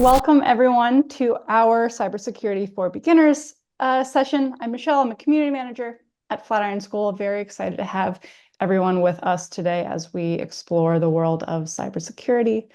Welcome everyone to our Cybersecurity for Beginners session. I'm Michelle, I'm a community manager at Flatiron School. Very excited to have everyone with us today as we explore the world of cybersecurity.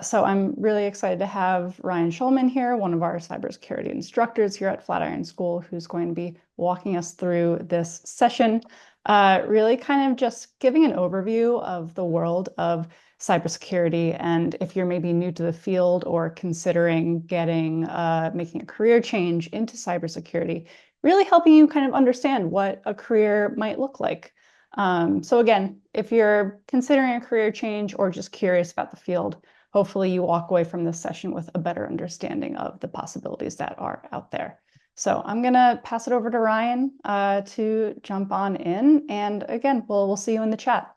So I'm really excited to have Ryan Schulman here, one of our cybersecurity instructors here at Flatiron School, who's going to be walking us through this session, really kind of just giving an overview of the world of cybersecurity. And if you're maybe new to the field or considering making a career change into cybersecurity, really helping you kind of understand what a career might look like. So again, if you're considering a career change or just curious about the field, hopefully you walk away from this session with a better understanding of the possibilities that are out there. So I'm going to pass it over to Ryan to jump on in. And again, we'll see you in the chat.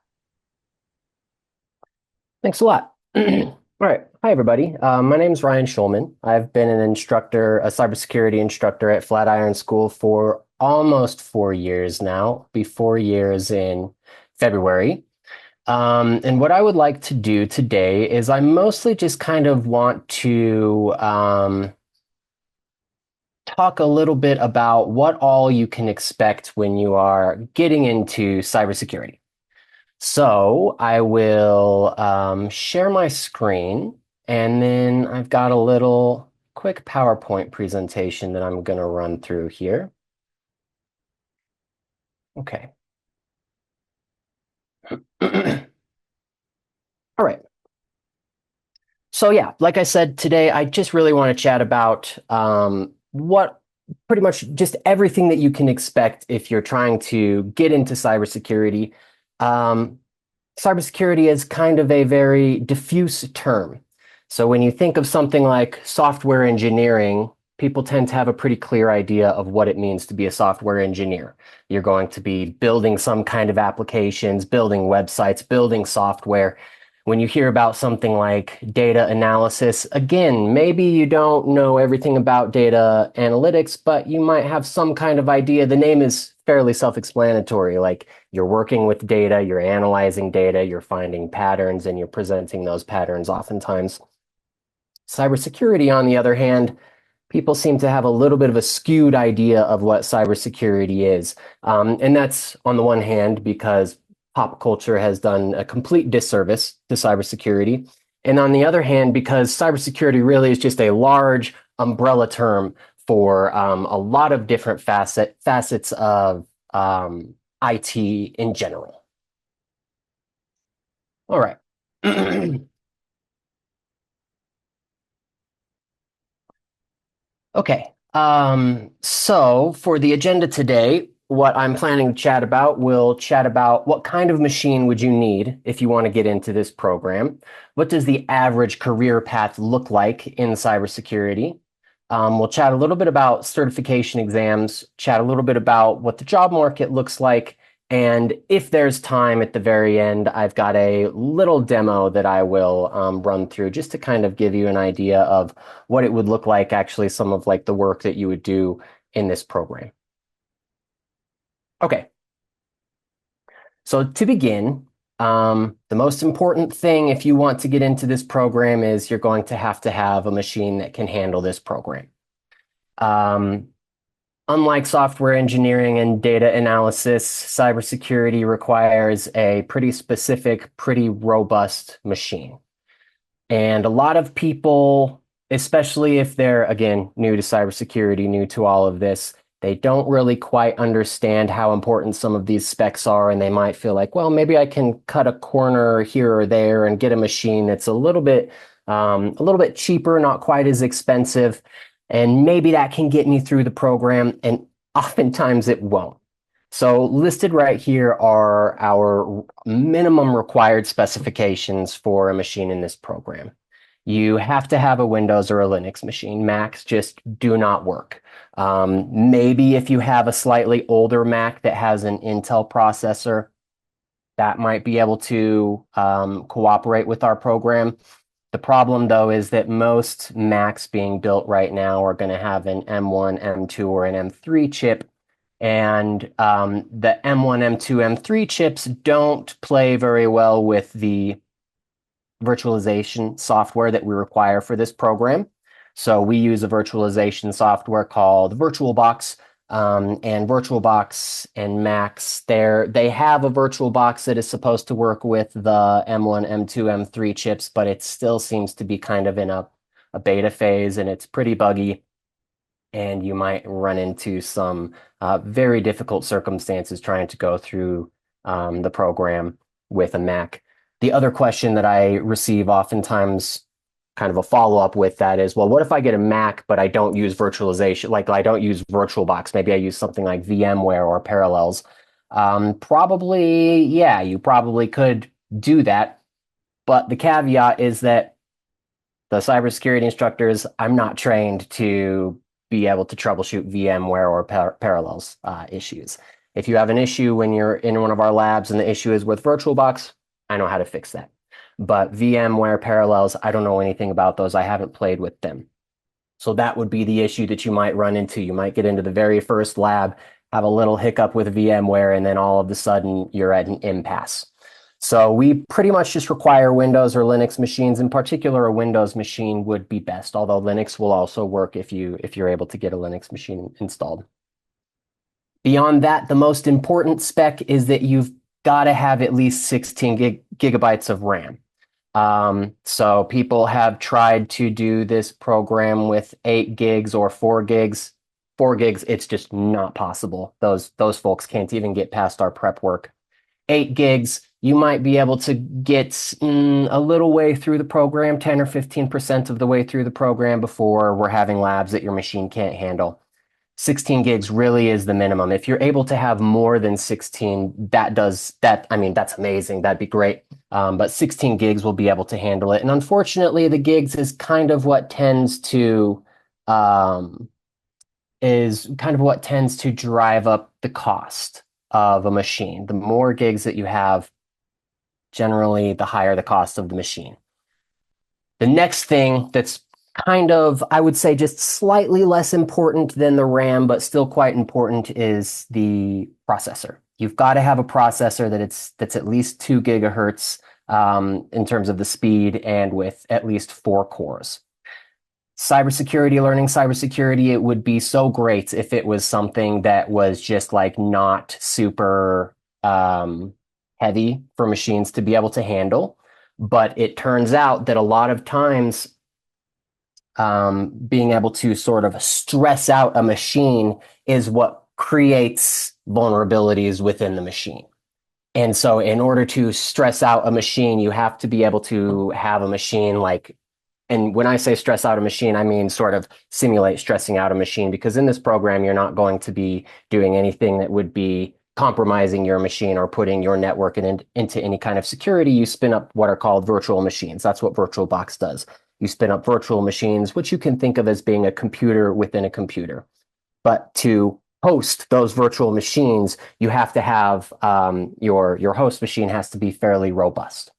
Thanks a lot. All right. Hi, everybody. My name is Ryan Schulman. I've been an instructor, a cybersecurity instructor at Flatiron School for almost 4 years now, be 4 years in February. And what I would like to do today is I mostly just kind of want to talk a little bit about what all you can expect when you are getting into cybersecurity. So I will share my screen, and then I've got a little quick PowerPoint presentation that I'm going to run through here. Okay. All right. So yeah, like I said, today I just really want to chat about what pretty much just everything that you can expect if you're trying to get into cybersecurity. Cybersecurity is kind of a very diffuse term. So when you think of something like software engineering, people tend to have a pretty clear idea of what it means to be a software engineer. You're going to be building some kind of applications, building websites, building software. When you hear about something like data analysis, again, maybe you don't know everything about data analytics, but you might have some kind of idea. The name is fairly self-explanatory. Like you're working with data, you're analyzing data, you're finding patterns, and you're presenting those patterns oftentimes. Cybersecurity, on the other hand, people seem to have a little bit of a skewed idea of what cybersecurity is. And that's on the one hand because pop culture has done a complete disservice to cybersecurity. And on the other hand, because cybersecurity really is just a large umbrella term for a lot of different facets of IT in general. All right. Okay. So for the agenda today, what I'm planning to chat about, we'll chat about what kind of machine would you need if you want to get into this program? What does the average career path look like in cybersecurity? We'll chat a little bit about certification exams, chat a little bit about what the job market looks like, and if there's time at the very end, I've got a little demo that I will run through just to kind of give you an idea of what it would look like, actually, some of like the work that you would do in this program. Okay. So to begin, the most important thing if you want to get into this program is you're going to have a machine that can handle this program. Unlike software engineering and data analysis, cybersecurity requires a pretty specific, pretty robust machine. And a lot of people, especially if they're, again, new to cybersecurity, new to all of this, they don't really quite understand how important some of these specs are, and they might feel like, well, maybe I can cut a corner here or there and get a machine that's a little bit cheaper, not quite as expensive, and maybe that can get me through the program, and oftentimes it won't. So listed right here are our minimum required specifications for a machine in this program. You have to have a Windows or a Linux machine. Macs just do not work. Maybe if you have a slightly older Mac that has an Intel processor, that might be able to cooperate with our program. The problem, though, is that most Macs being built right now are going to have an M1, M2, or an M3 chip. And the M1, M2, M3 chips don't play very well with the virtualization software that we require for this program. So we use a virtualization software called VirtualBox. And VirtualBox and Macs, they have a VirtualBox that is supposed to work with the M1, M2, M3 chips, but it still seems to be kind of in a beta phase, and it's pretty buggy. And you might run into some very difficult circumstances trying to go through the program with a Mac. The other question that I receive oftentimes, kind of a follow-up with that, is, well, what if I get a Mac, but I don't use virtualization? Like, I don't use VirtualBox. Maybe I use something like VMware or Parallels. Probably, yeah, you probably could do that. But the caveat is that the cybersecurity instructors, I'm not trained to be able to troubleshoot VMware or Parallels issues. If you have an issue when you're in one of our labs and the issue is with VirtualBox, I know how to fix that. But VMware Parallels, I don't know anything about those. I haven't played with them. So that would be the issue that you might run into. You might get into the very first lab, have a little hiccup with VMware, and then all of a sudden you're at an impasse. So we pretty much just require Windows or Linux machines. In particular, a Windows machine would be best, although Linux will also work if you're able to get a Linux machine installed. Beyond that, the most important spec is that you've got to have at least 16 gigabytes of RAM. So people have tried to do this program with 8 gigs or 4 gigs. 4 gigs, it's just not possible. Those folks can't even get past our prep work. 8 gigs, you might be able to get a little way through the program, 10 or 15% of the way through the program before we're having labs that your machine can't handle. 16 gigs really is the minimum. If you're able to have more than 16, that's amazing. That'd be great. But 16 gigs will be able to handle it. And unfortunately, the gigs is kind of what tends to drive up the cost of a machine. The more gigs that you have, generally, the higher the cost of the machine. The next thing that's kind of, I would say, just slightly less important than the RAM, but still quite important, is the processor. You've got to have a processor that's at least 2 gigahertz in terms of the speed and with at least 4 cores. Learning cybersecurity, it would be so great if it was something that was just like not super heavy for machines to be able to handle. But it turns out that a lot of times being able to sort of stress out a machine is what creates vulnerabilities within the machine. And so in order to stress out a machine, you have to be able to have a machine like, and when I say stress out a machine, I mean sort of simulate stressing out a machine, because in this program, you're not going to be doing anything that would be compromising your machine or putting your network into any kind of security. You spin up what are called virtual machines. That's what VirtualBox does. You spin up virtual machines, which you can think of as being a computer within a computer. But to host those virtual machines, you have to have your host machine has to be fairly robust.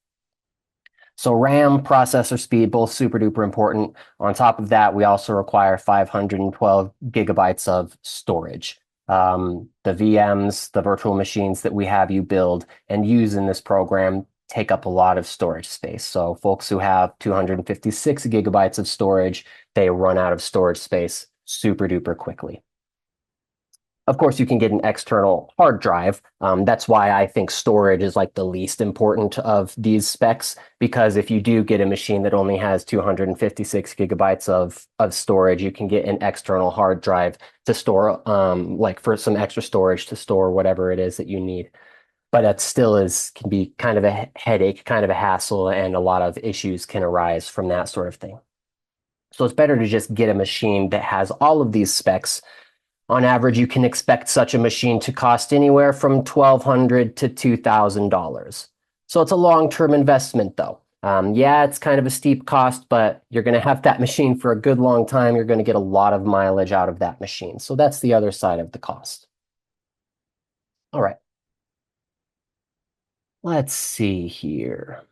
So RAM, processor speed, both super duper important. On top of that, we also require 512 gigabytes of storage. The VMs, the virtual machines that we have you build and use in this program, take up a lot of storage space. So folks who have 256 gigabytes of storage, they run out of storage space super duper quickly. Of course, you can get an external hard drive. That's why I think storage is like the least important of these specs, because if you do get a machine that only has 256 gigabytes of storage, you can get an external hard drive to store, like for some extra storage to store whatever it is that you need. But that still can be kind of a headache, kind of a hassle, and a lot of issues can arise from that sort of thing. So it's better to just get a machine that has all of these specs. On average, you can expect such a machine to cost anywhere from $1,200 to $2,000. So it's a long-term investment, though. Yeah, it's kind of a steep cost, but you're going to have that machine for a good long time. You're going to get a lot of mileage out of that machine. So that's the other side of the cost. All right. Let's see here.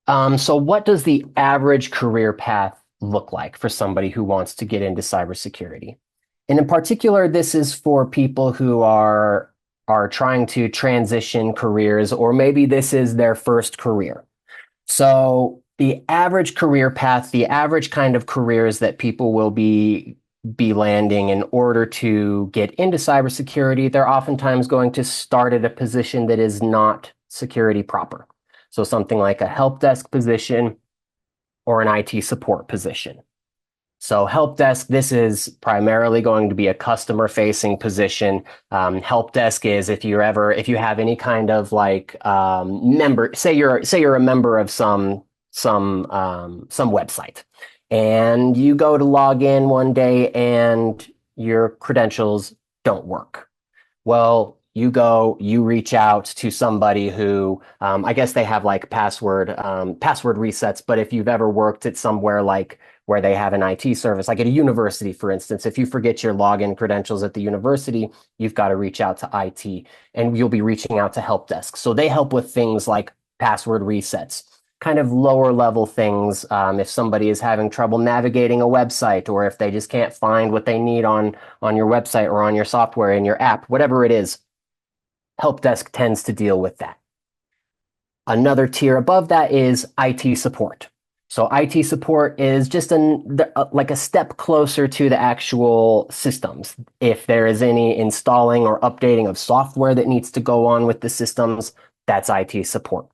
So what does the average career path look like for somebody who wants to get into cybersecurity? And in particular, this is for people who are trying to transition careers, or maybe this is their first career. So the average career path, the average kind of careers that people will be landing in order to get into cybersecurity, they're oftentimes going to start at a position that is not security proper. So something like a help desk position or an IT support position. So help desk, this is primarily going to be a customer facing position. Help desk is if you have any kind of like member, say you're a member of some website, and you go to log in one day and your credentials don't work. Well, you reach out to somebody who, I guess they have like password resets. But if you've ever worked at somewhere like where they have an IT service, like at a university, for instance, if you forget your login credentials at the university, you've got to reach out to IT, and you'll be reaching out to help desk. So they help with things like password resets, kind of lower level things. If somebody is having trouble navigating a website, or if they just can't find what they need on your website or on your software in your app, whatever it is, help desk tends to deal with that. Another tier above that is IT support. So IT support is just like a step closer to the actual systems. If there is any installing or updating of software that needs to go on with the systems, that's IT support.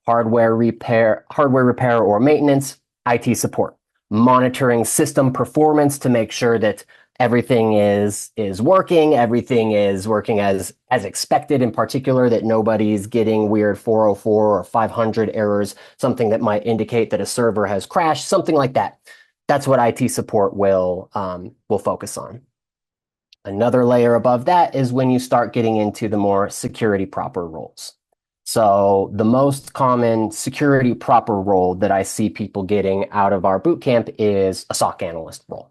Hardware repair or maintenance, IT support. Monitoring system performance to make sure that everything is working, everything is working as expected, in particular that nobody's getting weird 404 or 500 errors, something that might indicate that a server has crashed, something like that. That's what IT support will focus on. Another layer above that is when you start getting into the more security proper roles. So the most common security proper role that I see people getting out of our bootcamp is a SOC analyst role.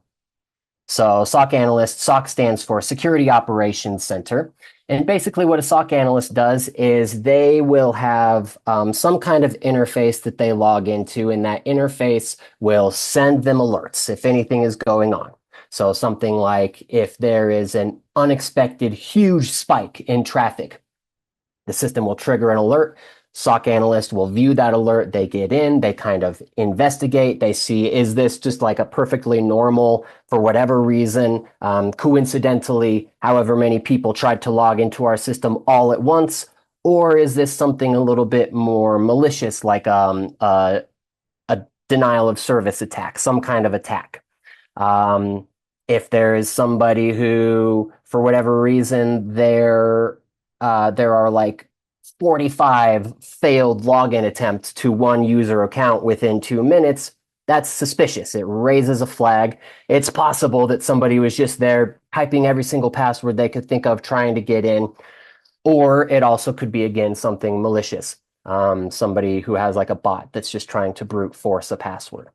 So SOC analyst, SOC stands for Security Operations Center. And basically what a SOC analyst does is they will have some kind of interface that they log into, and that interface will send them alerts if anything is going on. So something like if there is an unexpected huge spike in traffic, the system will trigger an alert. SOC analyst will view that alert. They get in, they kind of investigate. They see, is this just like a perfectly normal, for whatever reason, coincidentally, however many people tried to log into our system all at once? Or is this something a little bit more malicious, like a denial of service attack, some kind of attack? If there is somebody who, for whatever reason, there are like 45 failed login attempts to one user account within 2 minutes, that's suspicious. It raises a flag. It's possible that somebody was just there typing every single password they could think of trying to get in, or it also could be, again, something malicious. Somebody who has like a bot that's just trying to brute force a password.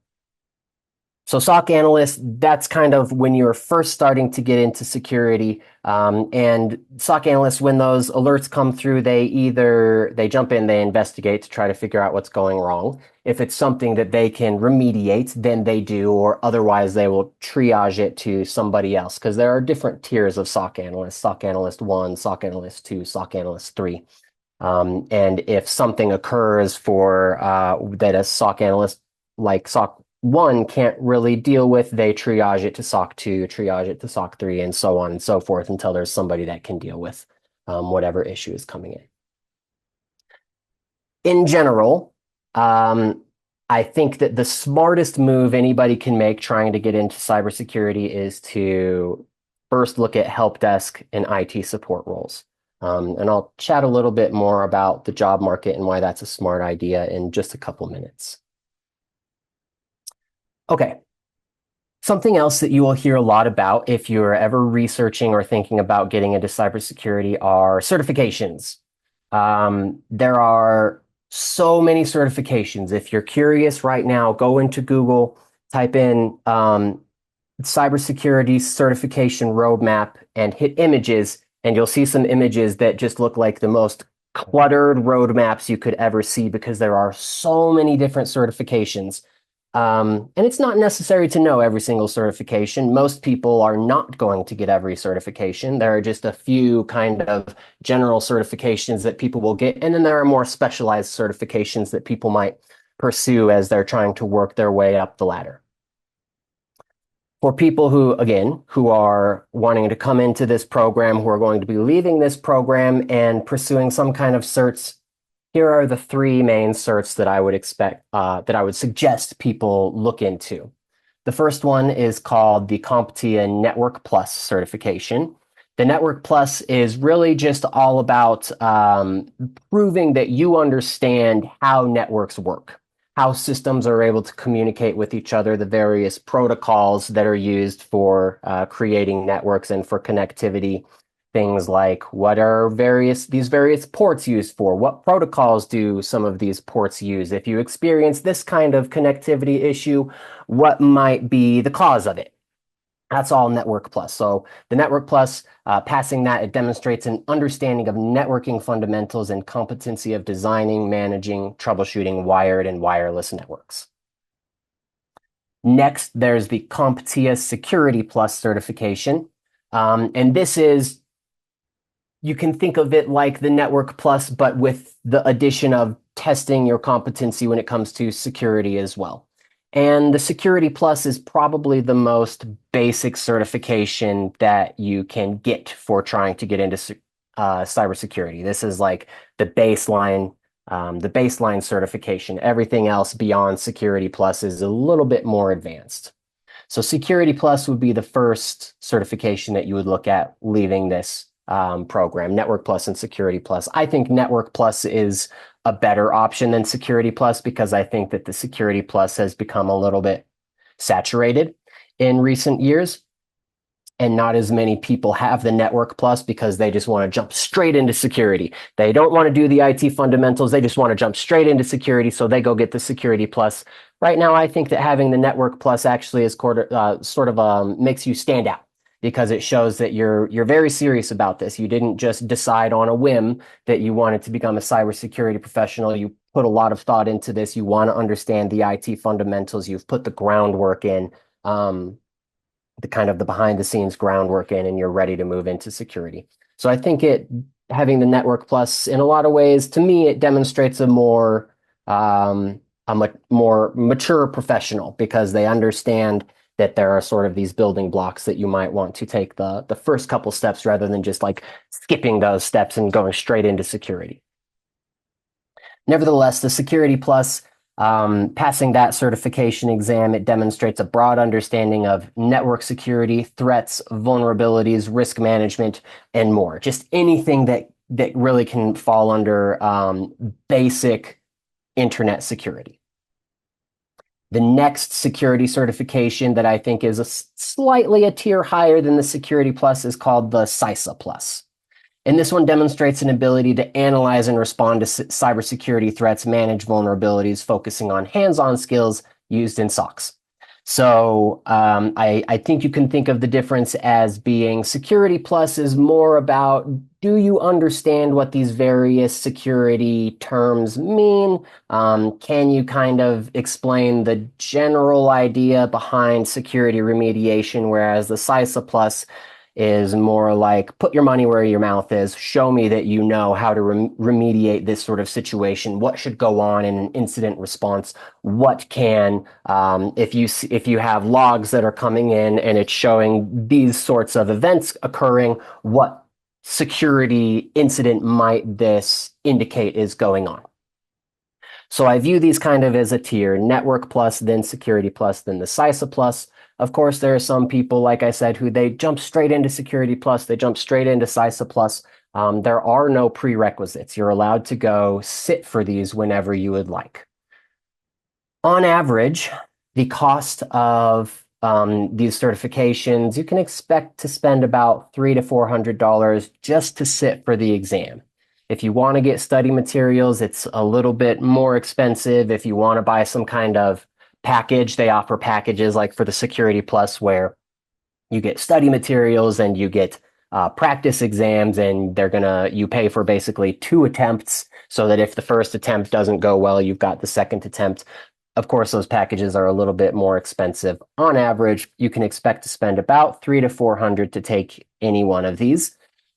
So SOC analyst, that's kind of when you're first starting to get into security. And SOC analysts, when those alerts come through, they jump in, they investigate to try to figure out what's going wrong. If it's something that they can remediate, then they do, or otherwise they will triage it to somebody else, because there are different tiers of SOC analysts: SOC analyst 1, SOC analyst 2, SOC analyst 3. And if something occurs that a SOC analyst like SOC 1 can't really deal with, they triage it to SOC 2, triage it to SOC 3, and so on and so forth until there's somebody that can deal with whatever issue is coming in. In general, I think that the smartest move anybody can make trying to get into cybersecurity is to first look at help desk and IT support roles. And I'll chat a little bit more about the job market and why that's a smart idea in just a couple minutes. Okay. Something else that you will hear a lot about if you're ever researching or thinking about getting into cybersecurity are certifications. There are so many certifications. If you're curious right now, go into Google, type in cybersecurity certification roadmap and hit images, and you'll see some images that just look like the most cluttered roadmaps you could ever see, because there are so many different certifications. And it's not necessary to know every single certification. Most people are not going to get every certification. There are just a few kind of general certifications that people will get, and then there are more specialized certifications that people might pursue as they're trying to work their way up the ladder. For people who, again, who are wanting to come into this program, who are going to be leaving this program and pursuing some kind of certs, here are the three main certs that I would suggest people look into. The first one is called the CompTIA Network Plus certification. The Network Plus is really just all about proving that you understand how networks work, how systems are able to communicate with each other, the various protocols that are used for creating networks and for connectivity. Things like what are these various ports used for? What protocols do some of these ports use? If you experience this kind of connectivity issue, what might be the cause of it? That's all Network Plus. So the Network Plus, passing that, it demonstrates an understanding of networking fundamentals and competency of designing, managing, troubleshooting wired and wireless networks. Next, there's the CompTIA Security Plus certification. And this is, you can think of it like the Network Plus, but with the addition of testing your competency when it comes to security as well. And the Security Plus is probably the most basic certification that you can get for trying to get into cybersecurity. This is like the baseline certification. Everything else beyond Security Plus is a little bit more advanced. So Security Plus would be the first certification that you would look at leaving this program, Network Plus and Security Plus. I think Network Plus is a better option than Security Plus because I think that the Security Plus has become a little bit saturated in recent years. And not as many people have the Network Plus because they just want to jump straight into security. They don't want to do the IT fundamentals. They just want to jump straight into security. So they go get the Security Plus. Right now, I think that having the Network Plus actually is sort of makes you stand out because it shows that you're very serious about this. You didn't just decide on a whim that you wanted to become a cybersecurity professional. You put a lot of thought into this. You want to understand the IT fundamentals. You've put the groundwork in. The behind the scenes groundwork in, and you're ready to move into security. So I think having the Network Plus in a lot of ways, to me, it demonstrates a more mature professional because they understand that there are sort of these building blocks that you might want to take the first couple steps rather than just like skipping those steps and going straight into security. Nevertheless, the Security Plus, passing that certification exam, it demonstrates a broad understanding of network security, threats, vulnerabilities, risk management, and more. Just anything that really can fall under basic internet security. The next security certification that I think is slightly a tier higher than the Security Plus is called the CISA Plus. And this one demonstrates an ability to analyze and respond to cybersecurity threats, manage vulnerabilities, focusing on hands-on skills used in SOCs. So I think you can think of the difference as being Security Plus is more about, do you understand what these various security terms mean? Can you kind of explain the general idea behind security remediation, whereas the CISA Plus is more like, put your money where your mouth is, show me that you know how to remediate this sort of situation, what should go on in an incident response, what can, if you have logs that are coming in and it's showing these sorts of events occurring, what security incident might this indicate is going on? So I view these kind of as a tier, Network Plus, then Security Plus, then the CISA Plus. Of course, there are some people, like I said, who they jump straight into Security Plus, they jump straight into CISA Plus. There are no prerequisites. You're allowed to go sit for these whenever you would like. On average, the cost of these certifications, you can expect to spend about $300 to $400 just to sit for the exam. If you want to get study materials, it's a little bit more expensive. If you want to buy some kind of package, they offer packages like for the Security Plus where you get study materials and you get practice exams, and you pay for basically 2 attempts so that if the first attempt doesn't go well, you've got the second attempt. Of course, those packages are a little bit more expensive. On average, you can expect to spend about $300 to $400 to take any one of these.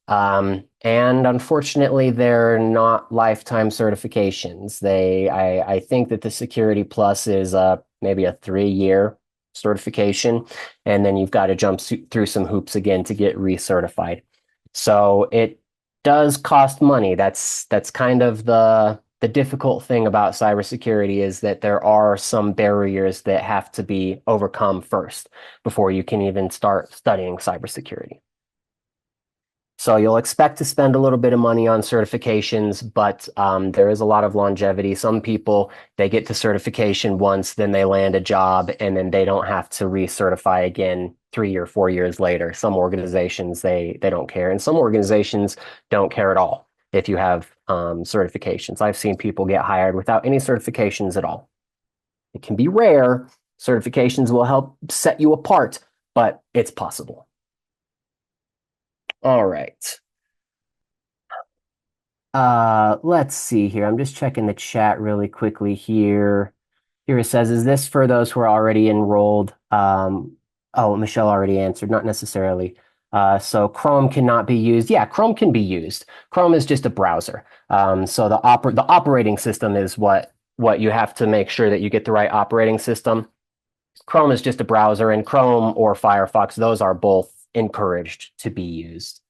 And unfortunately, they're not lifetime certifications. I think that the Security Plus is maybe a 3-year certification, and then you've got to jump through some hoops again to get recertified. So it does cost money. That's kind of the difficult thing about cybersecurity is that there are some barriers that have to be overcome first before you can even start studying cybersecurity. So you'll expect to spend a little bit of money on certifications, but there is a lot of longevity. Some people, they get to certification once, then they land a job, and then they don't have to recertify again 3 or 4 years later. Some organizations, they don't care, and some organizations don't care at all if you have certifications. I've seen people get hired without any certifications at all. It can be rare. Certifications will help set you apart, but it's possible. All right. Let's see here. I'm just checking the chat really quickly here. Here it says, is this for those who are already enrolled? Oh, Michelle already answered, not necessarily. So Chrome cannot be used. Yeah, Chrome can be used. Chrome is just a browser. So the operating system is what you have to make sure that you get the right operating system. Chrome is just a browser, and Chrome or Firefox, those are both encouraged to be used.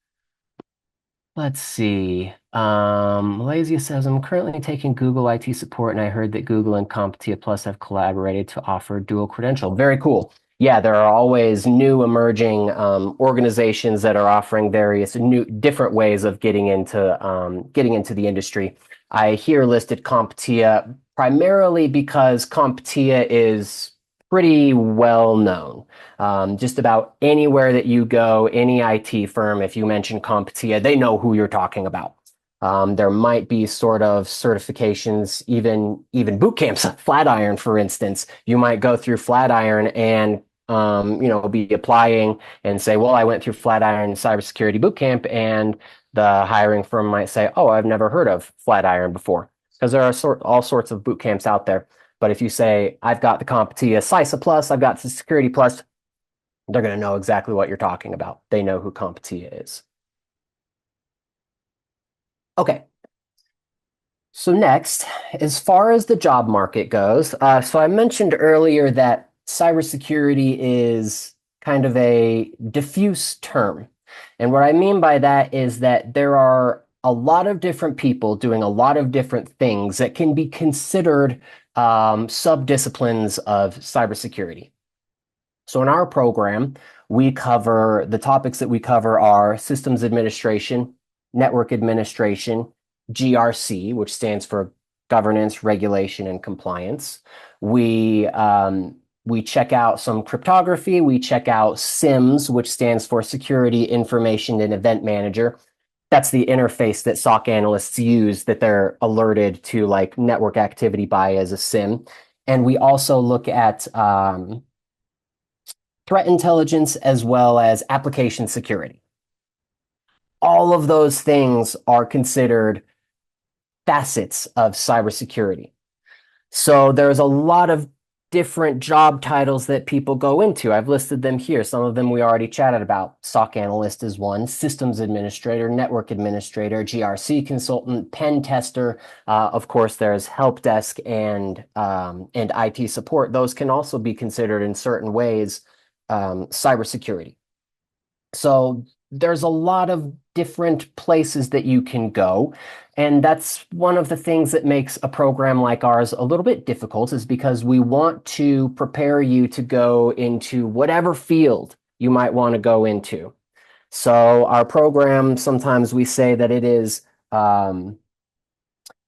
Let's see. Malaysia says, I'm currently taking Google IT support, and I heard that Google and CompTIA Plus have collaborated to offer dual credential. Very cool. Yeah, there are always new emerging organizations that are offering various new different ways of getting into the industry. I here listed CompTIA primarily because CompTIA is pretty well known. Just about anywhere that you go, any IT firm, if you mention CompTIA, they know who you're talking about. There might be sort of certifications, even boot camps. Flatiron, for instance, you might go through Flatiron and be applying and say, well, I went through Flatiron cybersecurity boot camp, and the hiring firm might say, oh, I've never heard of Flatiron before, because there are all sorts of boot camps out there. But if you say, I've got the CompTIA CISA Plus, I've got the Security Plus, they're going to know exactly what you're talking about. They know who CompTIA is. Okay. So next, as far as the job market goes, so I mentioned earlier that cybersecurity is kind of a diffuse term. And what I mean by that is that there are a lot of different people doing a lot of different things that can be considered subdisciplines of cybersecurity. So in our program, the topics that we cover are systems administration, network administration, GRC, which stands for governance, regulation, and compliance. We check out some cryptography. We check out SIMS, which stands for Security Information and Event Manager. That's the interface that SOC analysts use that they're alerted to like network activity by as a SIM. And we also look at threat intelligence as well as application security. All of those things are considered facets of cybersecurity. So there's a lot of different job titles that people go into. I've listed them here. Some of them we already chatted about. SOC analyst is one, systems administrator, network administrator, GRC consultant, pen tester. Of course, there's help desk and IT support. Those can also be considered in certain ways cybersecurity. So there's a lot of different places that you can go. And that's one of the things that makes a program like ours a little bit difficult, is because we want to prepare you to go into whatever field you might want to go into. So our program, sometimes we say that it is a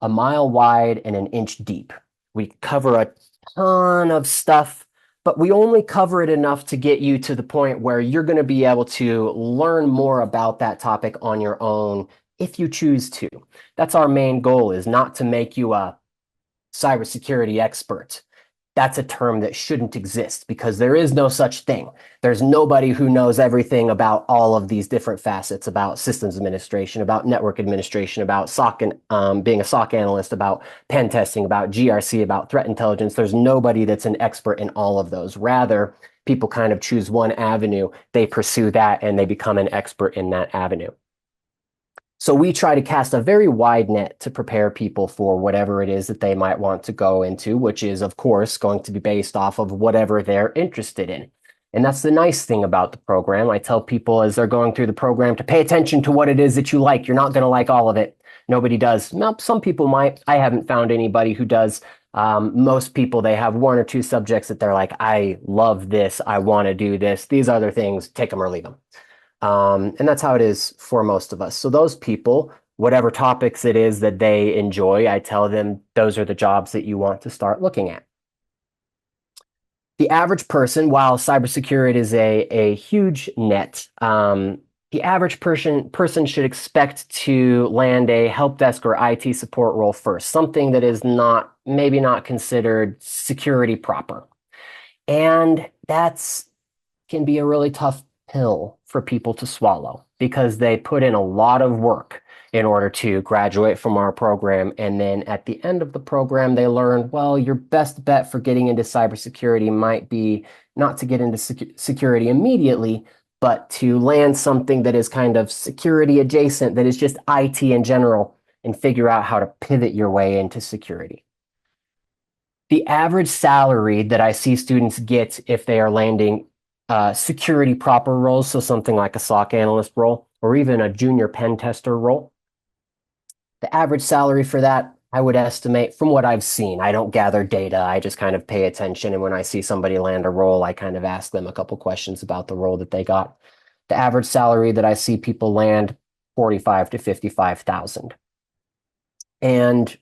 mile wide and an inch deep. We cover a ton of stuff, but we only cover it enough to get you to the point where you're going to be able to learn more about that topic on your own if you choose to. That's our main goal, is not to make you a cybersecurity expert. That's a term that shouldn't exist, because there is no such thing. There's nobody who knows everything about all of these different facets, about systems administration, about network administration, about SOC and being a SOC analyst, about pen testing, about GRC, about threat intelligence. There's nobody that's an expert in all of those. Rather, people kind of choose one avenue, they pursue that, and they become an expert in that avenue. So we try to cast a very wide net to prepare people for whatever it is that they might want to go into, which is, of course, going to be based off of whatever they're interested in. And that's the nice thing about the program. I tell people as they're going through the program to pay attention to what it is that you like. You're not going to like all of it. Nobody does. Now, some people might. I haven't found anybody who does. Most people, they have one or two subjects that they're like, I love this. I want to do this. These other things, take them or leave them. And that's how it is for most of us. So those people, whatever topics it is that they enjoy, I tell them those are the jobs that you want to start looking at. The average person, while cybersecurity is a huge net, the average person should expect to land a help desk or IT support role first, something that is not maybe not considered security proper. And that's can be a really tough pill for people to swallow because they put in a lot of work in order to graduate from our program. And then at the end of the program, they learn, well, your best bet for getting into cybersecurity might be not to get into security immediately, but to land something that is kind of security adjacent, that is just IT in general, and figure out how to pivot your way into security. The average salary that I see students get if they are landing security proper roles, so something like a SOC analyst role or even a junior pen tester role, the average salary for that, I would estimate from what I've seen. I don't gather data. I just kind of pay attention. And when I see somebody land a role, I kind of ask them a couple questions about the role that they got. The average salary that I see people land, 45 to 55,000. And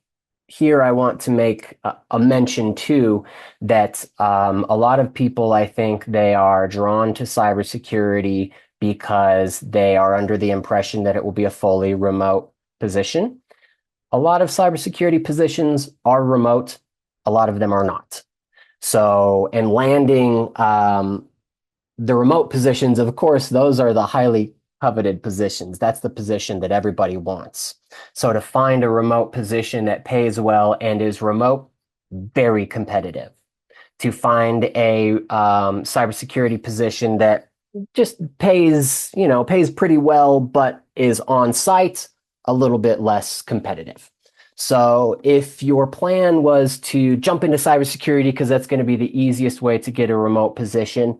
here I want to make a mention too that a lot of people, I think they are drawn to cybersecurity because they are under the impression that it will be a fully remote position. A lot of cybersecurity positions are remote. A lot of them are not. So, and landing the remote positions, of course, those are the highly coveted positions. That's the position that everybody wants. So to find a remote position that pays well and is remote, very competitive. To find a cybersecurity position that just pays, pays pretty well, but is on site, a little bit less competitive. So if your plan was to jump into cybersecurity because that's going to be the easiest way to get a remote position,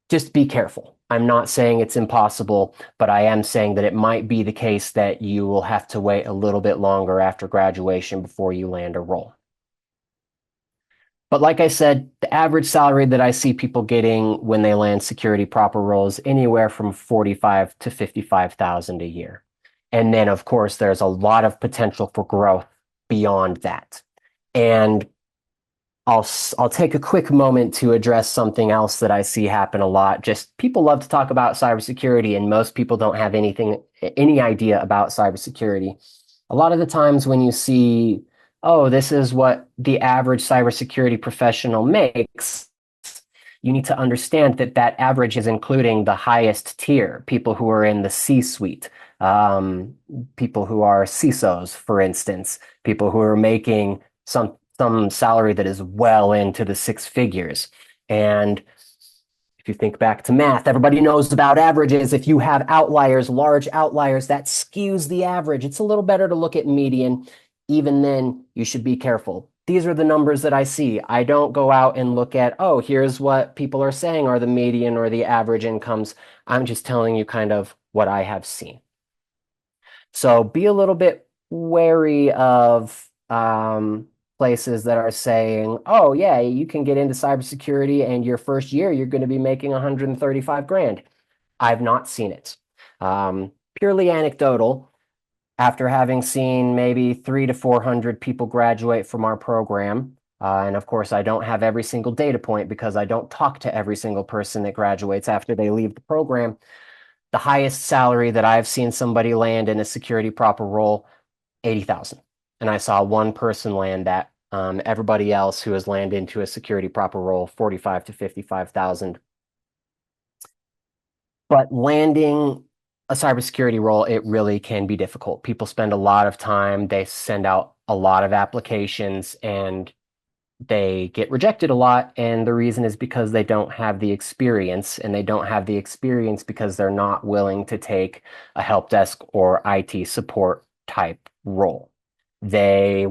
just be careful. I'm not saying it's impossible, but I am saying that it might be the case that you will have to wait a little bit longer after graduation before you land a role. But like I said, the average salary that I see people getting when they land security proper roles, anywhere from 45 to 55,000 a year. And then, of course, there's a lot of potential for growth beyond that. And I'll take a quick moment to address something else that I see happen a lot. Just people love to talk about cybersecurity, and most people don't have any idea about cybersecurity. A lot of the times when you see, oh, this is what the average cybersecurity professional makes, you need to understand that that average is including the highest tier, people who are in the C-suite, people who are CISOs, for instance, people who are making some salary that is well into the six figures. And if you think back to math, everybody knows about averages. If you have outliers, large outliers, that skews the average. It's a little better to look at median. Even then, you should be careful. These are the numbers that I see. I don't go out and look at, oh, here's what people are saying are the median or the average incomes. I'm just telling you kind of what I have seen. So be a little bit wary of places that are saying, oh, yeah, you can get into cybersecurity and your first year, you're going to be making 135 grand. I've not seen it. Purely anecdotal. After having seen maybe 300 to 400 people graduate from our program, and of course, I don't have every single data point because I don't talk to every single person that graduates after they leave the program. The highest salary that I've seen somebody land in a security proper role, 80,000. And I saw one person land that. Everybody else who has landed into a security proper role, 45 to 55,000. But landing a cybersecurity role, it really can be difficult. People spend a lot of time, they send out a lot of applications, and they get rejected a lot, and the reason is because they don't have the experience, and they don't have the experience because they're not willing to take a help desk or IT support type role. They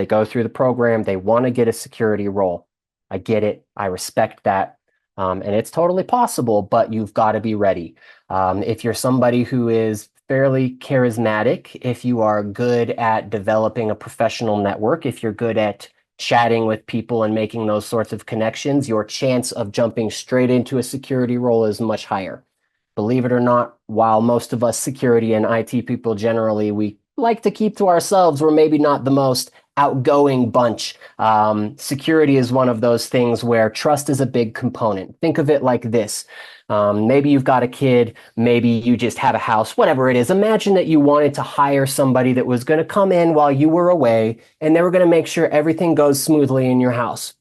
go through the program, they want to get a security role. I get it. I respect that. And it's totally possible, but you've got to be ready. If you're somebody who is fairly charismatic, if you are good at developing a professional network, if you're good at chatting with people and making those sorts of connections, your chance of jumping straight into a security role is much higher. Believe it or not, while most of us security and IT people generally, we like to keep to ourselves, we're maybe not the most outgoing bunch. Security is one of those things where trust is a big component. Think of it like this. Maybe you've got a kid, maybe you just have a house, whatever it is. Imagine that you wanted to hire somebody that was going to come in while you were away, and they were going to make sure everything goes smoothly in your house.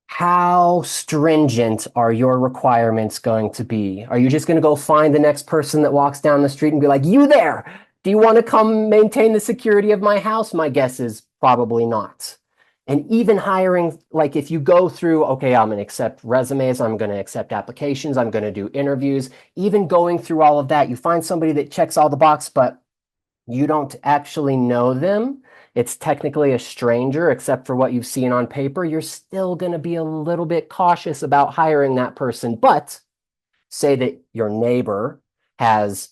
How stringent are your requirements going to be? Are you just going to go find the next person that walks down the street and be like, you there? Do you want to come maintain the security of my house? My guess is probably not. And even hiring, like if you go through, okay, I'm going to accept resumes, I'm going to accept applications, I'm going to do interviews, even going through all of that, you find somebody that checks all the boxes, but you don't actually know them. It's technically a stranger, except for what you've seen on paper. You're still going to be a little bit cautious about hiring that person. But say that your neighbor has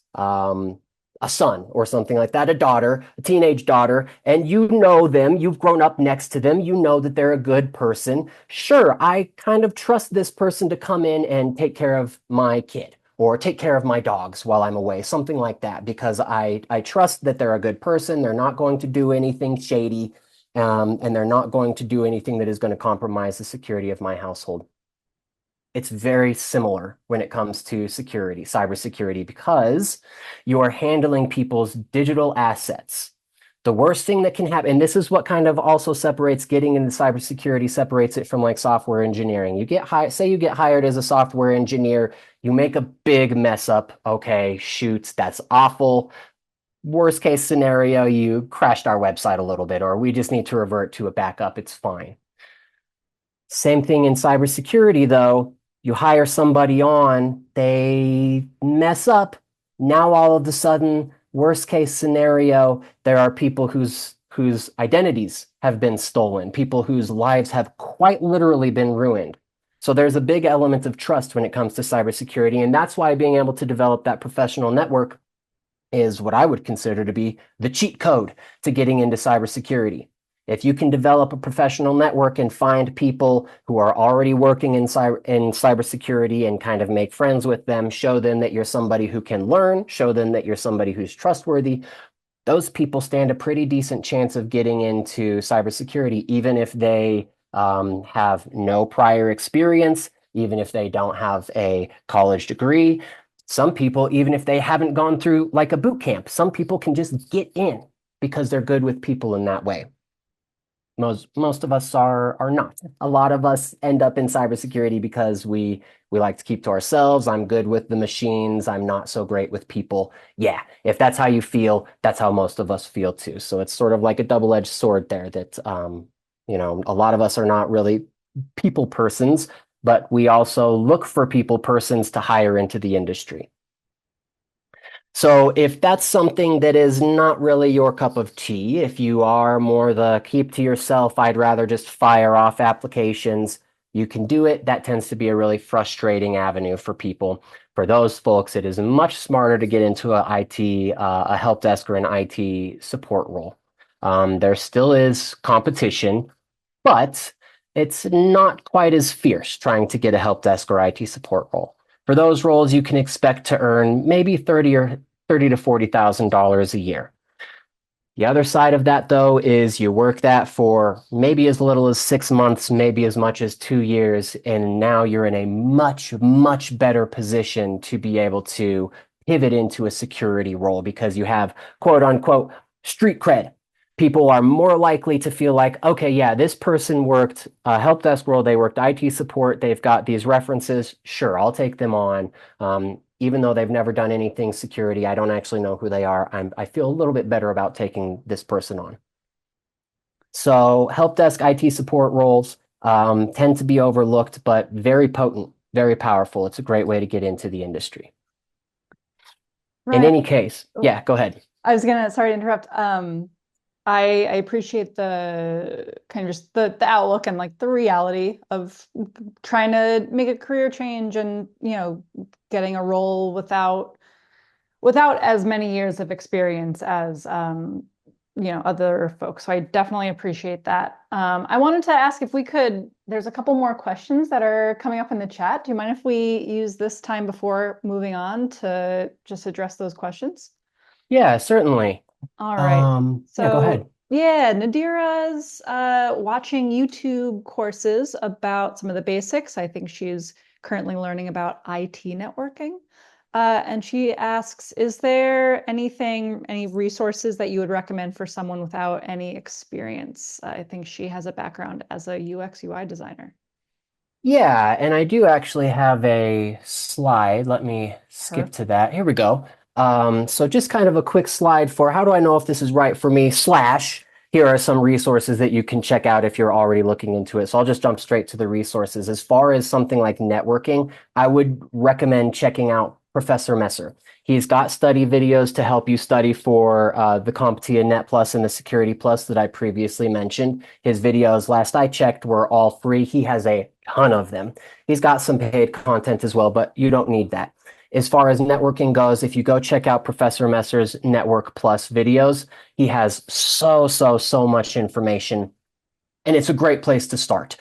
a son or something like that, a daughter, a teenage daughter, and you know them, you've grown up next to them, you know that they're a good person. Sure, I kind of trust this person to come in and take care of my kid or take care of my dogs while I'm away, something like that, because I trust that they're a good person. They're not going to do anything shady, and they're not going to do anything that is going to compromise the security of my household. It's very similar when it comes to security, cybersecurity, because you're handling people's digital assets. The worst thing that can happen, and this is what kind of also separates getting into cybersecurity, separates it from like software engineering. You get hired, say you get hired as a software engineer, you make a big mess up. Okay, shoot, that's awful. Worst case scenario, you crashed our website a little bit, or we just need to revert to a backup. It's fine. Same thing in cybersecurity, though. You hire somebody on, they mess up. Now, all of a sudden, worst case scenario, there are people whose identities have been stolen, people whose lives have quite literally been ruined. So there's a big element of trust when it comes to cybersecurity, and that's why being able to develop that professional network is what I would consider to be the cheat code to getting into cybersecurity. If you can develop a professional network and find people who are already working in cybersecurity and kind of make friends with them, show them that you're somebody who can learn, show them that you're somebody who's trustworthy, those people stand a pretty decent chance of getting into cybersecurity, even if they have no prior experience, even if they don't have a college degree. Some people, even if they haven't gone through like a boot camp, some people can just get in because they're good with people in that way. Most of us are not. A lot of us end up in cybersecurity because we like to keep to ourselves. I'm good with the machines. I'm not so great with people. Yeah, if that's how you feel, that's how most of us feel too. So it's sort of like a double-edged sword there that a lot of us are not really people persons, but we also look for people persons to hire into the industry. So if that's something that is not really your cup of tea, if you are more the keep to yourself, I'd rather just fire off applications, you can do it. That tends to be a really frustrating avenue for people. For those folks, it is much smarter to get into a help desk or an IT support role. There still is competition, but it's not quite as fierce trying to get a help desk or IT support role. For those roles, you can expect to earn maybe $30 to $40,000 a year. The other side of that, though, is you work that for maybe as little as 6 months, maybe as much as 2 years, and now you're in a much, much better position to be able to pivot into a security role because you have quote unquote street cred. People are more likely to feel like, okay, yeah, this person worked help desk role, they worked IT support, they've got these references. Sure, I'll take them on. Even though they've never done anything security, I don't actually know who they are. I feel a little bit better about taking this person on. So help desk IT support roles tend to be overlooked, but very potent, very powerful. It's a great way to get into the industry. In Ryan, any case, oh, yeah, go ahead. I was gonna, sorry to interrupt. I appreciate the kind of just the outlook and like the reality of trying to make a career change and, getting a role without as many years of experience as other folks. So I definitely appreciate that. I wanted to ask if we could, there's a couple more questions that are coming up in the chat. Do you mind if we use this time before moving on to just address those questions? Yeah, certainly. All right. Yeah, go So ahead. yeah, Nadira's watching YouTube courses about some of the basics. I think she's currently learning about IT networking. And she asks, is there any resources that you would recommend for someone without any experience? I think she has a background as a UX UI designer. Yeah, and I do actually have a slide. Let me skip to Perfect. that. Here we go. So just kind of a quick slide for how do I know if this is right for me, slash, here are some resources that you can check out if you're already looking into it. So I'll just jump straight to the resources. As far as something like networking, I would recommend checking out Professor Messer. He's got study videos to help you study for the CompTIA Net Plus and the Security Plus that I previously mentioned. His videos, last I checked, were all free. He has a ton of them. He's got some paid content as well, but you don't need that. As far as networking goes, if you go check out Professor Messer's Network Plus videos, he has so much information. And it's a great place to start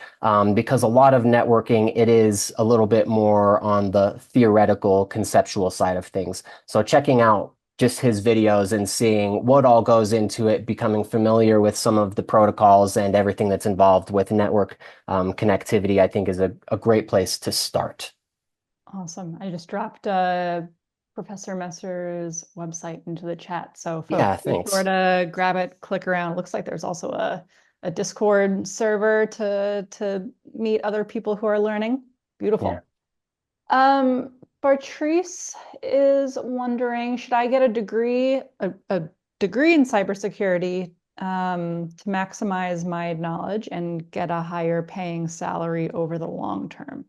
because a lot of networking, it is a little bit more on the theoretical, conceptual side of things. So checking out just his videos and seeing what all goes into it, becoming familiar with some of the protocols and everything that's involved with network connectivity, I think is a great place to start. Awesome. I just dropped Professor Messer's website into the chat. So Yeah, folks, be sure thanks. to grab it, click around. Looks like there's also a Discord server to meet other people who are learning. Yeah. Beautiful. Bartrice is wondering, should I get a degree in cybersecurity to maximize my knowledge and get a higher paying salary over the long term?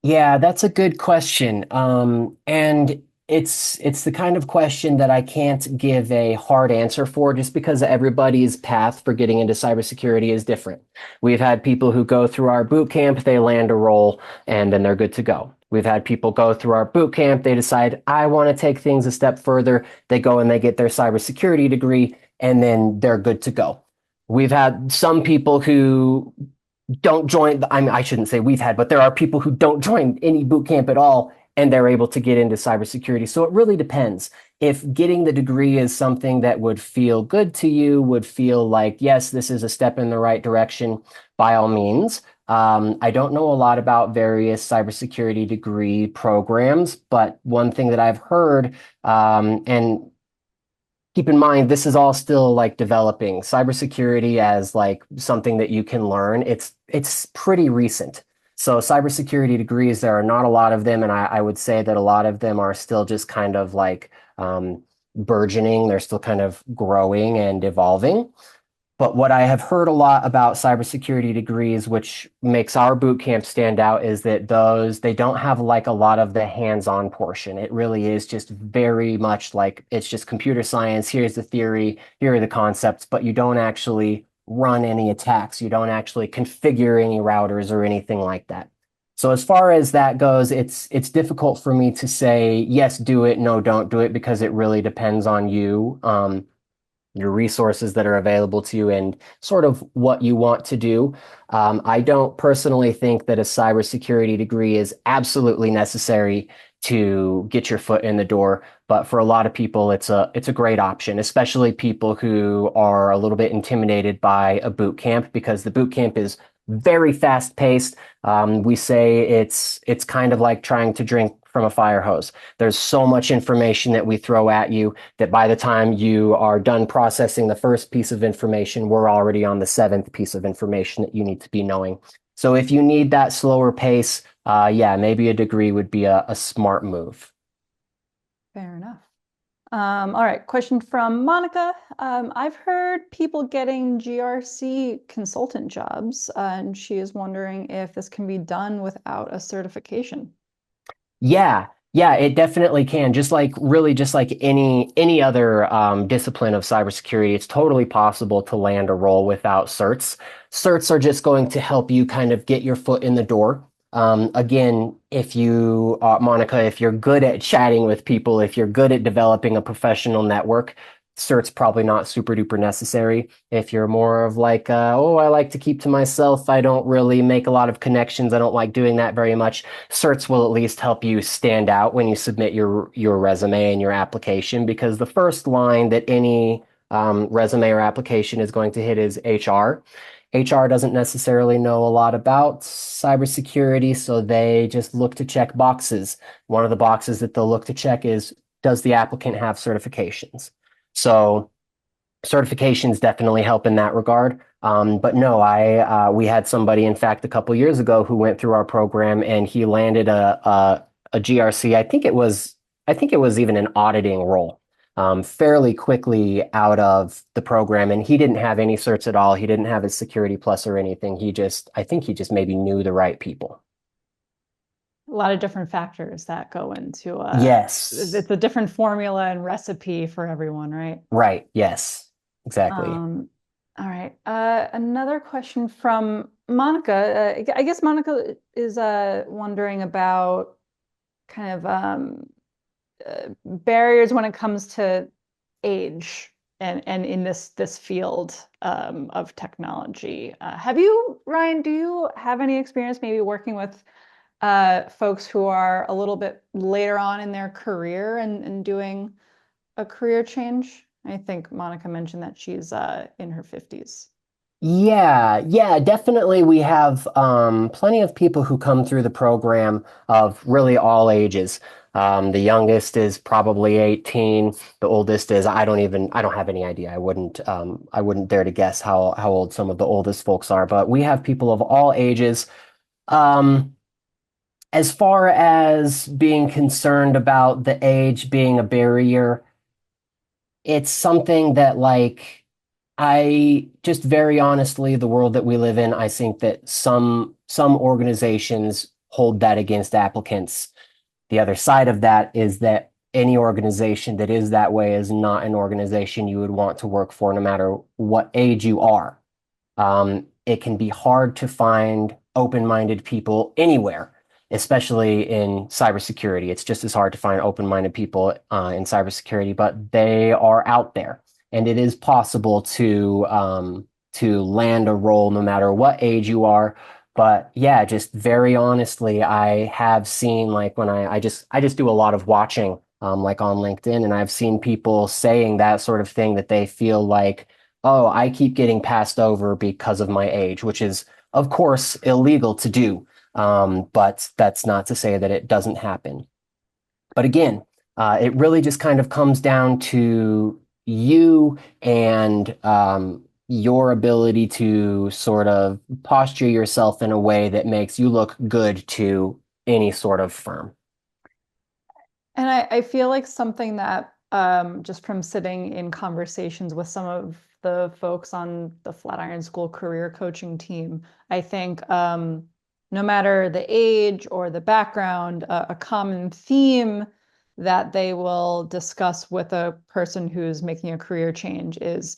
Yeah, that's a good question. And it's the kind of question that I can't give a hard answer for just because everybody's path for getting into cybersecurity is different. We've had people who go through our boot camp, they land a role, and then they're good to go. We've had people go through our boot camp, they decide, I want to take things a step further. They go and they get their cybersecurity degree, and then they're good to go. We've had some people who don't join. I mean, I shouldn't say we've had, but there are people who don't join any boot camp at all, and they're able to get into cybersecurity. So it really depends. If getting the degree is something that would feel good to you, would feel like, yes, this is a step in the right direction, by all means. I don't know a lot about various cybersecurity degree programs, but one thing that I've heard, and keep in mind this is all still like developing cybersecurity as like something that you can learn. It's pretty recent. So cybersecurity degrees, there are not a lot of them, and I would say that a lot of them are still just kind of like burgeoning. They're still kind of growing and evolving. But what I have heard a lot about cybersecurity degrees, which makes our boot camp stand out, is that those they don't have like a lot of the hands-on portion. It really is just very much like it's just computer science. Here's the theory, here are the concepts, but you don't actually run any attacks. You don't actually configure any routers or anything like that. So as far as that goes, it's difficult for me to say yes, do it, no, don't do it, because it really depends on you. Your resources that are available to you and sort of what you want to do. I don't personally think that a cybersecurity degree is absolutely necessary to get your foot in the door, but for a lot of people, it's a great option, especially people who are a little bit intimidated by a boot camp because the boot camp is very fast paced. We say it's kind of like trying to drink from a fire hose. There's so much information that we throw at you that by the time you are done processing the first piece of information, we're already on the seventh piece of information that you need to be knowing. So if you need that slower pace, yeah, maybe a degree would be a smart move. Fair enough. All right, question from Monica. I've heard people getting GRC consultant jobs, and she is wondering if this can be done without a certification. Yeah, yeah, it definitely can. Just like any other discipline of cybersecurity, it's totally possible to land a role without certs. Certs are just going to help you kind of get your foot in the door. Again, if you, Monica, if you're good at chatting with people, if you're good at developing a professional network, certs probably not super duper necessary. If you're more of like, oh, I like to keep to myself, I don't really make a lot of connections, I don't like doing that very much. Certs will at least help you stand out when you submit your resume and your application, because the first line that any resume or application is going to hit is HR. HR doesn't necessarily know a lot about cybersecurity, so they just look to check boxes. One of the boxes that they'll look to check is, does the applicant have certifications? So certifications definitely help in that regard. But no, I we had somebody, in fact, a couple years ago who went through our program and he landed a GRC. I think it was even an auditing role fairly quickly out of the program, and he didn't have any certs at all. He didn't have his Security Plus or anything. I think he just maybe knew the right people. A lot of different factors that go into Yes, it's a different formula and recipe for everyone, right? right. Yes, exactly. Um, all right. Another question from Monica. I guess Monica is wondering about kind of barriers when it comes to age and in this field of technology. Have you, Ryan, do you have any experience maybe working with folks who are a little bit later on in their career and doing a career change? I think Monica mentioned that she's in her 50s. Yeah, yeah, definitely. We have plenty of people who come through the program of really all ages. The youngest is probably 18. The oldest is, I don't have any idea. I wouldn't dare to guess how old some of the oldest folks are, but we have people of all ages. Um, as far as being concerned about the age being a barrier, it's something that like I just very honestly, the world that we live in, I think that some organizations hold that against applicants. The other side of that is that any organization that is that way is not an organization you would want to work for, no matter what age you are. It can be hard to find open-minded people anywhere, especially in cybersecurity. It's just as hard to find open-minded people in cybersecurity, but they are out there, and it is possible to land a role no matter what age you are. But yeah, just very honestly, I have seen like when I just do a lot of watching like on LinkedIn, and I've seen people saying that sort of thing, that they feel like, oh, I keep getting passed over because of my age, which is, of course, illegal to do. But that's not to say that it doesn't happen. But again, it really just kind of comes down to you and your ability to sort of posture yourself in a way that makes you look good to any sort of firm. And I feel like something that just from sitting in conversations with some of the folks on the Flatiron School career coaching team, I think no matter the age or the background, a common theme that they will discuss with a person who's making a career change is,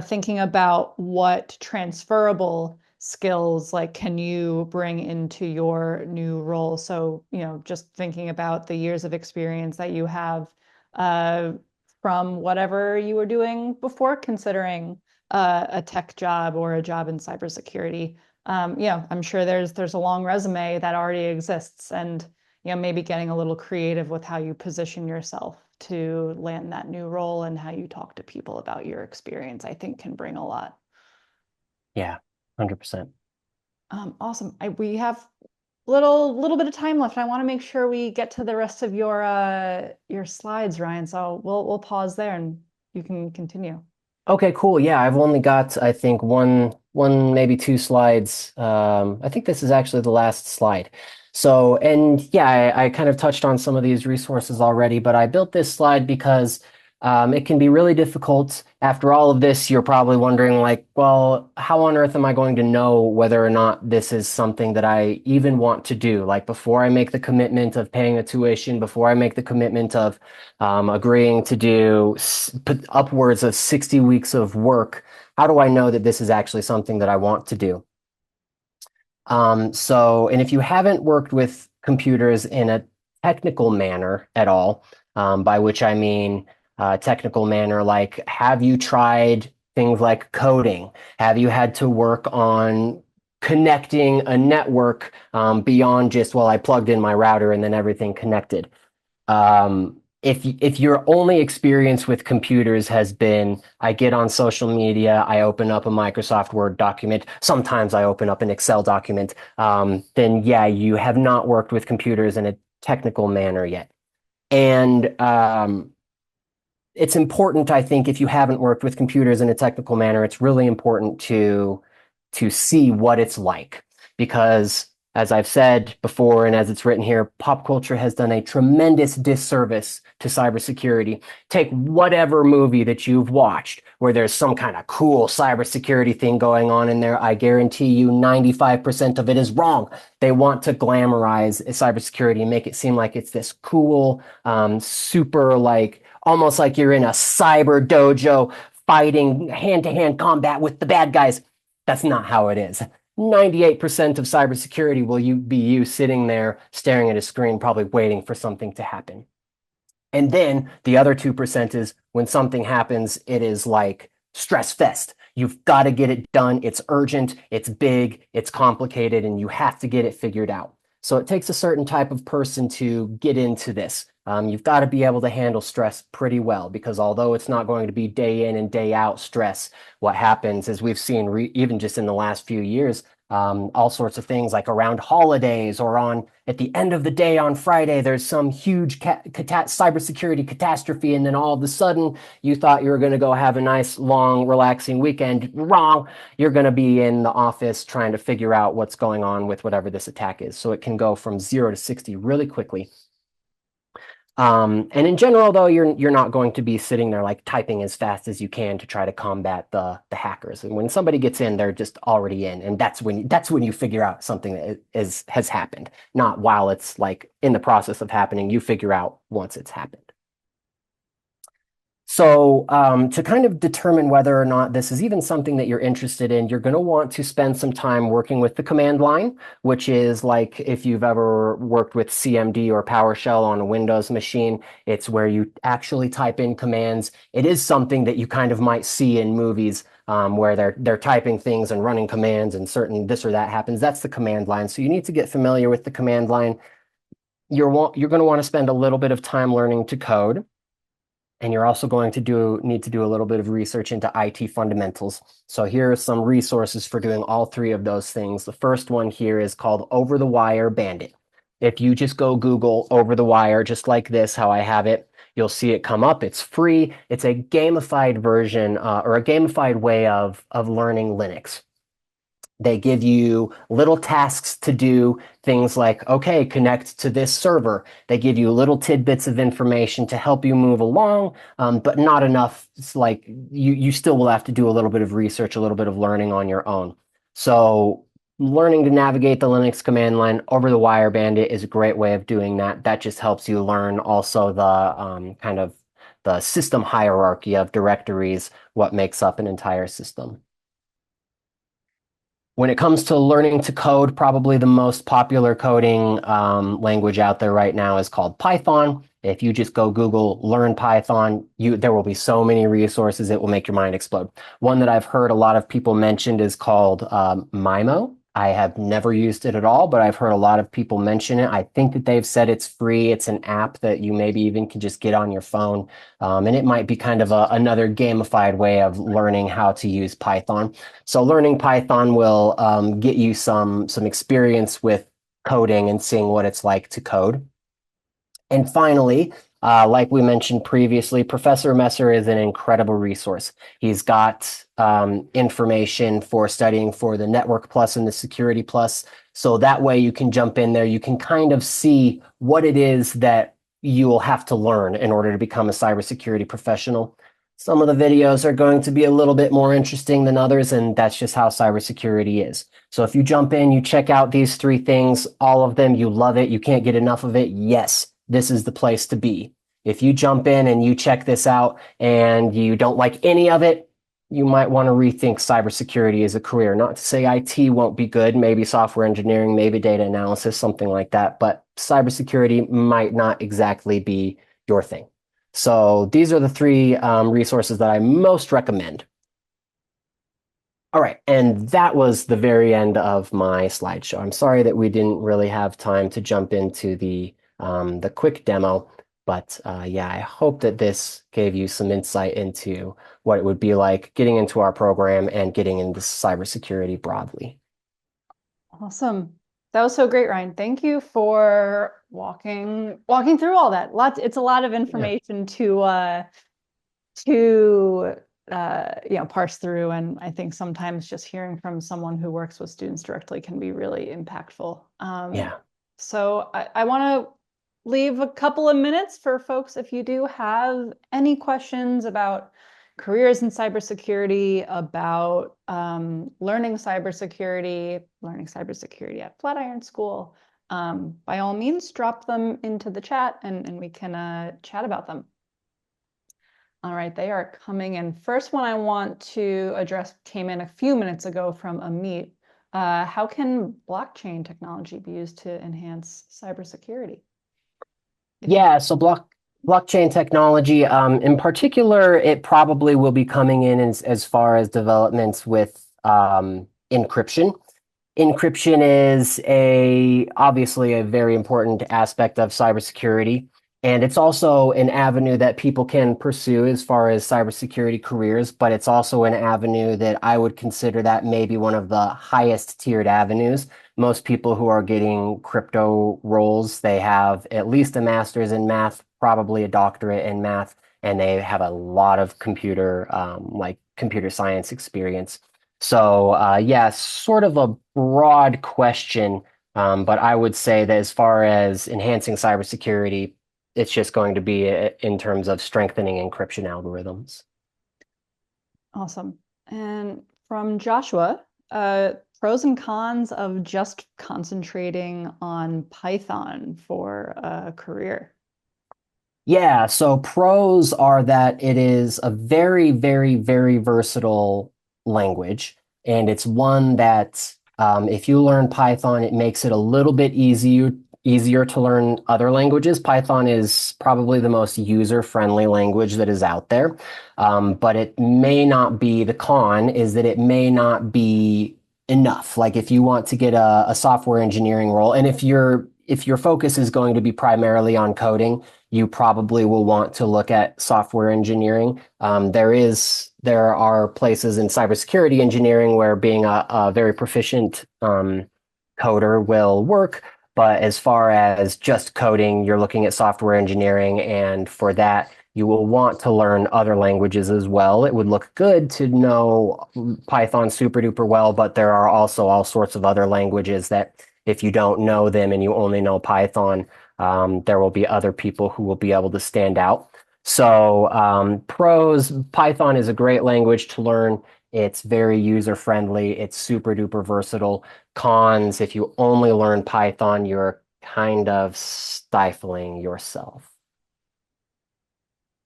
thinking about what transferable skills like can you bring into your new role. So, just thinking about the years of experience that you have uh, from whatever you were doing before considering a tech job or a job in cybersecurity. I'm sure there's a long resume that already exists, and maybe getting a little creative with how you position yourself to land that new role and how you talk to people about your experience, I think can bring a lot. Yeah, 100%. Awesome. We have little bit of time left. I want to make sure we get to the rest of your slides, Ryan. So we'll pause there and you can continue. Okay, cool. Yeah, I've only got, I think, maybe two slides. I think this is actually the last slide. So, and yeah, I kind of touched on some of these resources already, but I built this slide because It can be really difficult. After all of this, you're probably wondering, like, well, how on earth am I going to know whether or not this is something that I even want to do? Like, before I make the commitment of paying a tuition, before I make the commitment of agreeing to do upwards of 60 weeks of work, how do I know that this is actually something that I want to do? And if you haven't worked with computers in a technical manner at all, by which I mean technical manner, like have you tried things like coding? Have you had to work on connecting a network beyond just, well, I plugged in my router and then everything connected? If your only experience with computers has been, I get on social media, I open up a Microsoft Word document, sometimes I open up an Excel document, then yeah, you have not worked with computers in a technical manner yet. And it's important, I think, if you haven't worked with computers in a technical manner, it's really important to see what it's like. Because as I've said before, and as it's written here, pop culture has done a tremendous disservice to cybersecurity. Take whatever movie that you've watched where there's some kind of cool cybersecurity thing going on in there. I guarantee you 95% of it is wrong. They want to glamorize cybersecurity and make it seem like it's this cool, super like almost like you're in a cyber dojo fighting hand-to-hand combat with the bad guys. That's not how it is. 98% of cybersecurity will be you sitting there staring at a screen, probably waiting for something to happen. And then the other 2% is when something happens, it is like stress fest. You've got to get it done. It's urgent, it's big, it's complicated, and you have to get it figured out. So it takes a certain type of person to get into this. You've got to be able to handle stress pretty well, because although it's not going to be day in and day out stress, what happens is we've seen even just in the last few years, all sorts of things like around holidays or on at the end of the day on Friday, there's some huge cybersecurity catastrophe. And then all of a sudden you thought you were going to go have a nice, long, relaxing weekend. Wrong. You're going to be in the office trying to figure out what's going on with whatever this attack is. So it can go from 0 to 60 really quickly. And in general, though, you're not going to be sitting there like typing as fast as you can to try to combat the hackers. And when somebody gets in, they're just already in, and that's when you figure out something that has happened. Not while it's like in the process of happening. You figure out once it's happened. So to kind of determine whether or not this is even something that you're interested in, you're going to want to spend some time working with the command line, which is like if you've ever worked with CMD or PowerShell on a Windows machine, it's where you actually type in commands. It is something that you kind of might see in movies where they're typing things and running commands and certain this or that happens. That's the command line. So you need to get familiar with the command line. You're going to want to spend a little bit of time learning to code. And you're also going to need to do a little bit of research into IT fundamentals. So here are some resources for doing all three of those things. The first one here is called Over the Wire Bandit. If you just go Google Over the Wire, just like this, how I have it, you'll see it come up. It's free. It's a gamified version or a gamified way of learning Linux. They give you little tasks to do, things like, okay, connect to this server. They give you little tidbits of information to help you move along, but not enough. It's like you still will have to do a little bit of research, a little bit of learning on your own. So learning to navigate the Linux command line over the wire bandit is a great way of doing that. That just helps you learn also the kind of the system hierarchy of directories, what makes up an entire system. When it comes to learning to code, probably the most popular coding language out there right now is called Python. If you just go Google learn Python, there will be so many resources, it will make your mind explode. One that I've heard a lot of people mentioned is called Mimo. I have never used it at all, but I've heard a lot of people mention it. I think that they've said it's free. It's an app that you maybe even can just get on your phone. And it might be kind of another gamified way of learning how to use Python. So learning Python will get you some experience with coding and seeing what it's like to code. And finally, like we mentioned previously, Professor Messer is an incredible resource. He's got information for studying for the Network Plus and the Security Plus. So that way you can jump in there. You can kind of see what it is that you will have to learn in order to become a cybersecurity professional. Some of the videos are going to be a little bit more interesting than others, and that's just how cybersecurity is. So if you jump in, you check out these three things, all of them, you love it, you can't get enough of it, yes, this is the place to be. If you jump in and you check this out and you don't like any of it, you might want to rethink cybersecurity as a career. Not to say IT won't be good, maybe software engineering, maybe data analysis, something like that, but cybersecurity might not exactly be your thing. So these are the three resources that I most recommend. All right, and that was the very end of my slideshow. I'm sorry that we didn't really have time to jump into the quick demo, but yeah, I hope that this gave you some insight into what it would be like getting into our program and getting into cybersecurity broadly. Awesome. That was so great, Ryan. Thank you for walking through all that. It's a lot of Yeah. information to parse through, and I think sometimes just hearing from someone who works with students directly can be really impactful. Yeah. So I want to leave a couple of minutes for folks if you do have any questions about careers in cybersecurity, about learning cybersecurity at Flatiron School. By all means, drop them into the chat and we can chat about them. All right, they are coming in. First one I want to address came in a few minutes ago from Amit. How can blockchain technology be used to enhance cybersecurity? Yeah, so blockchain technology, in particular, it probably will be coming in as far as developments with encryption. Encryption is obviously a very important aspect of cybersecurity, and it's also an avenue that people can pursue as far as cybersecurity careers, but it's also an avenue that I would consider that maybe one of the highest tiered avenues. Most people who are getting crypto roles, they have at least a master's in math, probably a doctorate in math, and they have a lot of like computer science experience. So, yeah, sort of a broad question, but I would say that as far as enhancing cybersecurity, it's just going to be in terms of strengthening encryption algorithms. Awesome. And from Joshua, pros and cons of just concentrating on Python for a career. Yeah, so pros are that it is a very, very, very versatile language, and it's one that if you learn Python, it makes it a little bit easier to learn other languages. Python is probably the most user-friendly language that is out there, but it may not be, the con is that it may not be enough. Like if you want to get a software engineering role, and if your focus is going to be primarily on coding, you probably will want to look at software engineering. There are places in cybersecurity engineering where being a very proficient coder will work. But as far as just coding, you're looking at software engineering, and for that, you will want to learn other languages as well. It would look good to know Python super duper well, but there are also all sorts of other languages that if you don't know them and you only know Python, there will be other people who will be able to stand out. So pros, Python is a great language to learn. It's very user friendly. It's super duper versatile. Cons, if you only learn Python, you're kind of stifling yourself.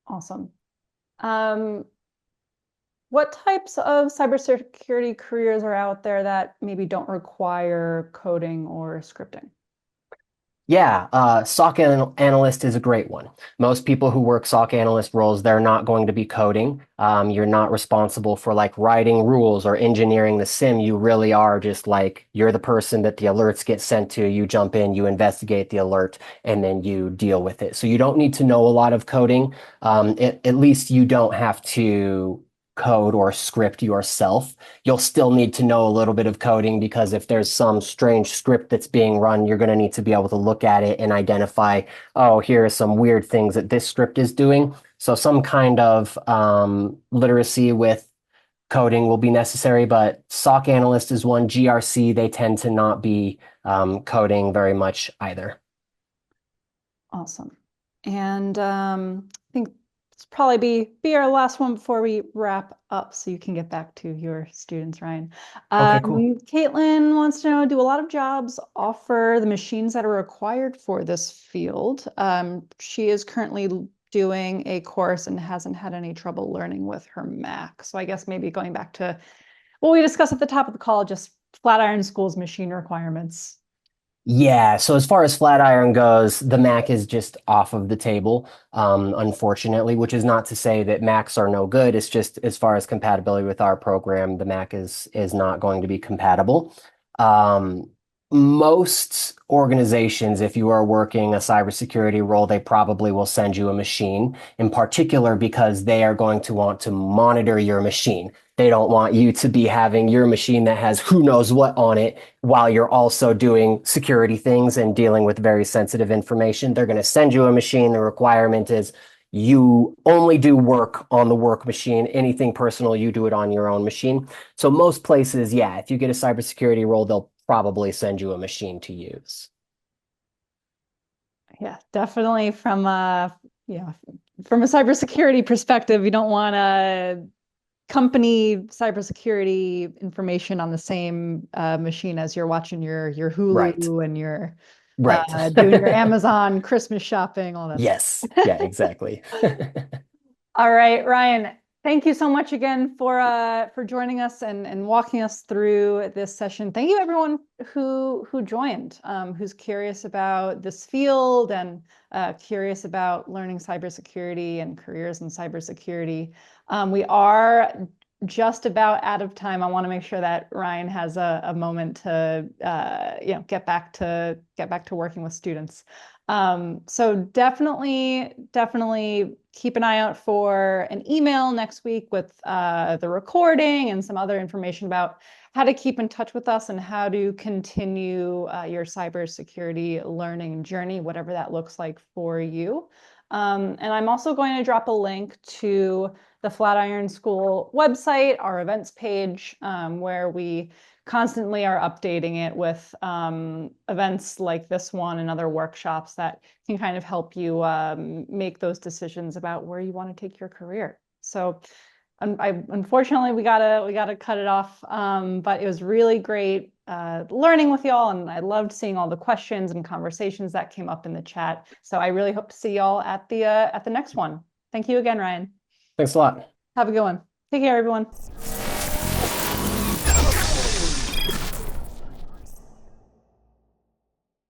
Awesome. What types of cybersecurity careers are out there that maybe don't require coding or scripting? Yeah, SOC analyst is a great one. Most people who work SOC analyst roles, they're not going to be coding. You're not responsible for like writing rules or engineering the sim. You really are just like, you're the person that the alerts get sent to. You jump in, you investigate the alert, and then you deal with it. So you don't need to know a lot of coding. At least you don't have to code or script yourself. You'll still need to know a little bit of coding because if there's some strange script that's being run, you're going to need to be able to look at it and identify, oh, here are some weird things that this script is doing. So some kind of literacy with coding will be necessary, but SOC analyst is one. GRC, they tend to not be coding very much either. Awesome. And I think it's probably be our last one before we wrap up so you can get back to your students, Ryan. Okay, cool. Caitlin wants to know, do a lot of jobs offer the machines that are required for this field? She is currently doing a course and hasn't had any trouble learning with her Mac. So I guess maybe going back to what we discussed at the top of the call, just Flatiron School's machine requirements. Yeah, so as far as Flatiron goes, the Mac is just off of the table, unfortunately, which is not to say that Macs are no good. It's just as far as compatibility with our program, the Mac is not going to be compatible. Um, Most organizations, if you are working a cybersecurity role, they probably will send you a machine, in particular because they are going to want to monitor your machine. They don't want you to be having your machine that has who knows what on it while you're also doing security things and dealing with very sensitive information. They're going to send you a machine. The requirement is you only do work on the work machine. Anything personal, you do it on your own machine. So most places, yeah, if you get a cybersecurity role, they'll probably send you a machine to use. Yeah, definitely from a cybersecurity perspective, you don't want a company cybersecurity information on the same machine as you're watching your Right. Hulu and you're Right. doing your Amazon Christmas shopping, all that stuff. Yes. Yeah, exactly. All right, Ryan, thank you so much again for joining us and walking us through this session. Thank you everyone who joined, who's curious about this field and curious about learning cybersecurity and careers in cybersecurity. We are just about out of time. I want to make sure that Ryan has a moment to get back to working with students. So definitely keep an eye out for an email next week with the recording and some other information about how to keep in touch with us and how to continue your cybersecurity learning journey, whatever that looks like for you. And I'm also going to drop a link to the Flatiron School website, our events page, where we constantly are updating it with events like this one and other workshops that can kind of help you make those decisions about where you want to take your career. So unfortunately we gotta cut it off, but it was really great learning with y'all, and I loved seeing all the questions and conversations that came up in the chat. So I really hope to see y'all at the next one. Thank you again, Ryan. Thanks a lot. Have a good one. Take care, everyone.